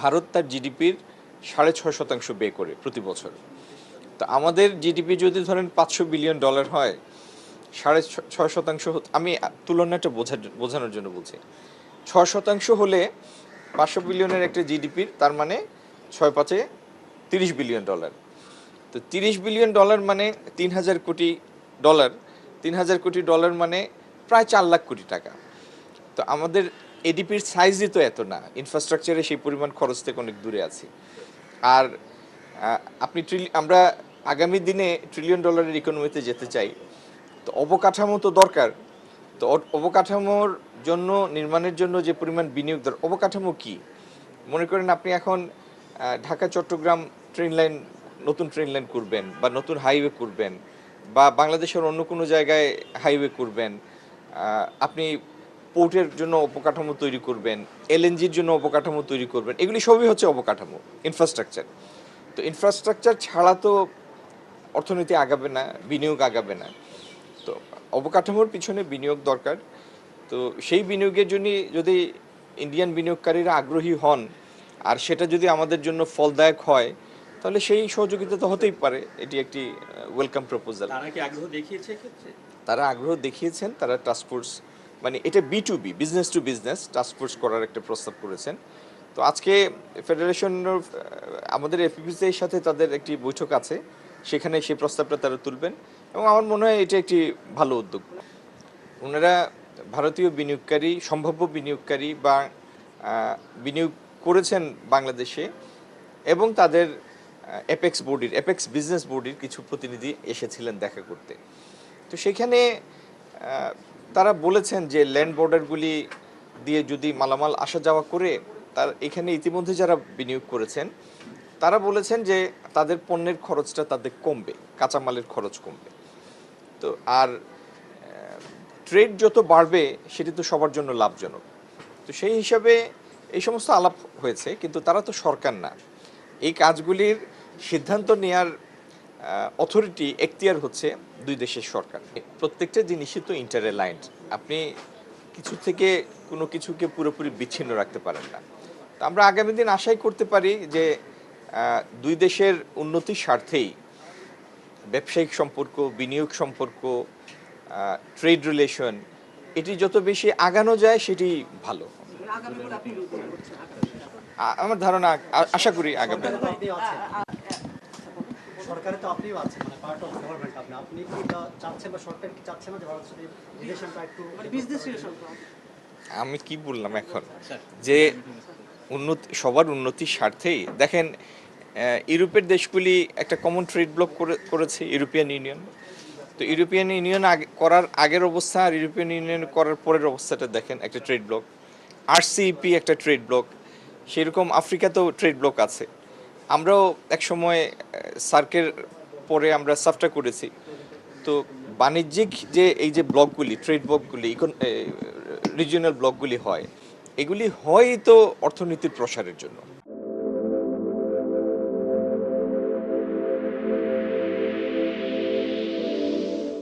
ভারত তার জিডিপির 6.5% ব্যয় করে প্রতি বছর। তো আমাদের জিডিপি যদি ধরেন $500 বিলিয়ন হয়, 6.5%, আমি তুলনাটা বোঝানোর জন্য বলছি। 6% হলে 500 বিলিয়নের একটা জিডিপির, তার মানে 6 × 5 = $30 বিলিয়ন। তো $30 বিলিয়ন মানে 3,000 কোটি ডলার। 3,000 কোটি ডলার মানে প্রায় 4 লাখ কোটি টাকা। তো আমাদের এডিপির সাইজই তো এত না, ইনফ্রাস্ট্রাকচারে সেই পরিমাণ খরচ থেকে অনেক দূরে আছি। আর আপনি আমরা আগামী দিনে $1 ট্রিলিয়ন ইকোনমিতে যেতে চাই, তো অবকাঠামো তো দরকার। তো অবকাঠামোর জন্য, নির্মাণের জন্য যে পরিমাণ বিনিয়োগ দরকার, অবকাঠামো কি মনে করেন আপনি এখন ঢাকা চট্টগ্রাম ট্রেন লাইন, নতুন ট্রেন লাইন করবেন বা নতুন হাইওয়ে করবেন বা বাংলাদেশের অন্য কোনো জায়গায় হাইওয়ে করবেন, আপনি পোর্টের জন্য অবকাঠামো তৈরি করবেন, এলএনজির জন্য অবকাঠামো তৈরি করবেন, এগুলি সবই হচ্ছে অবকাঠামো, ইনফ্রাস্ট্রাকচার। তো ইনফ্রাস্ট্রাকচার ছাড়া তো অর্থনীতি আগাবে না, বিনিয়োগ আগাবে না। তো অবকাঠামোর পিছনে বিনিয়োগ দরকার। তো সেই বিনিয়োগের জন্য যদি ইন্ডিয়ান বিনিয়োগকারীরা আগ্রহী হন আর সেটা যদি আমাদের জন্য ফলদায়ক হয়, তাহলে সেই সহযোগিতা তো হতেই পারে। এটি একটি ওয়েলকাম প্রপোজাল। তারা কি আগ্রহ দেখিয়েছে ক্ষেত্রে? তারা আগ্রহ দেখিয়েছেন, তারা টাস্কফোর্স, মানে এটা B2B, business to business task force করার একটা প্রস্তাব করেছেন। তো আজকে ফেডারেশন আমাদের এফপিসির সাথে তাদের একটি বৈঠক আছে, সেখানে সেই প্রস্তাবটা তারা তুলবেন এবং আমার মনে হয় এটা একটি ভালো উদ্যোগ। ওনারা ভারতীয় বিনিয়োগকারী, সম্ভাব্য বিনিয়োগকারী বা বিনিয়োগ করেছেন বাংলাদেশে, এবং তাদের এপেক্স বিজনেস বডির কিছু প্রতিনিধি এসেছিলেন দেখা করতে। তো সেখানে তারা বলেছেন যে ল্যান্ড বর্ডারগুলি দিয়ে যদি মালামাল আসা যাওয়া করে, তার এখানে ইতিমধ্যে যারা বিনিয়োগ করেছেন তারা বলেছেন যে তাদের পণ্যের খরচটা তাদের কমবে, কাঁচামালের খরচ কমবে। তো আর ট্রেড যত বাড়বে সেটি তো সবার জন্য লাভজনক। তো সেই হিসাবে এই সমস্ত আলাপ হয়েছে, কিন্তু তারা তো সরকার না। এই কাজগুলির সিদ্ধান্ত নেওয়ার অথরিটি, এখতিয়ার হচ্ছে দুই দেশের সরকার। প্রত্যেকটা জিনিসই তো ইন্টারঅ্যালাইন্ড, আপনি কিছু থেকে কোনো কিছুকে পুরোপুরি বিচ্ছিন্ন রাখতে পারেন না। তো আমরা আগামী দিন আশাই করতে পারি যে দুই দেশের উন্নতির স্বার্থেই ব্যবসায়িক সম্পর্ক, বিনিয়োগ সম্পর্ক, ট্রেড রিলেশন, এটি যত বেশি আগানো যায় সেটি ভালো। আমার ধারণা, আশা করি আগামী। সরকারে তো আপনিও আছেন, মানে পার্ট অফ গভর্নমেন্ট। আপনি কি চাচ্ছেন বা সরকার কি চাচ্ছেন না যে ভারতের সাথে রিলেশনটা একটু বিজনেস রিলেশন? আমি কি বললাম এখন, যে সবার উন্নতির স্বার্থেই দেখেন, ইউরোপের দেশগুলি একটা কমন ট্রেড ব্লক করেছে, ইউরোপিয়ান ইউনিয়ন। তো ইউরোপিয়ান ইউনিয়ন করার আগের অবস্থা আর ইউরোপিয়ান ইউনিয়ন করার পরের অবস্থাটা দেখেন, একটা ট্রেড ব্লক। RCEP একটা ট্রেড ব্লক, সেরকম আফ্রিকাতেও ট্রেড ব্লক আছে। আমরাও এক সময় সার্কের পরে আমরা সাফটা করেছি। তো বাণিজ্যিক যে এই যে ব্লকগুলি, ট্রেড ব্লকগুলি, রিজিওনাল ব্লকগুলি হয়, এগুলি হয় তো অর্থনীতির প্রসারের জন্য।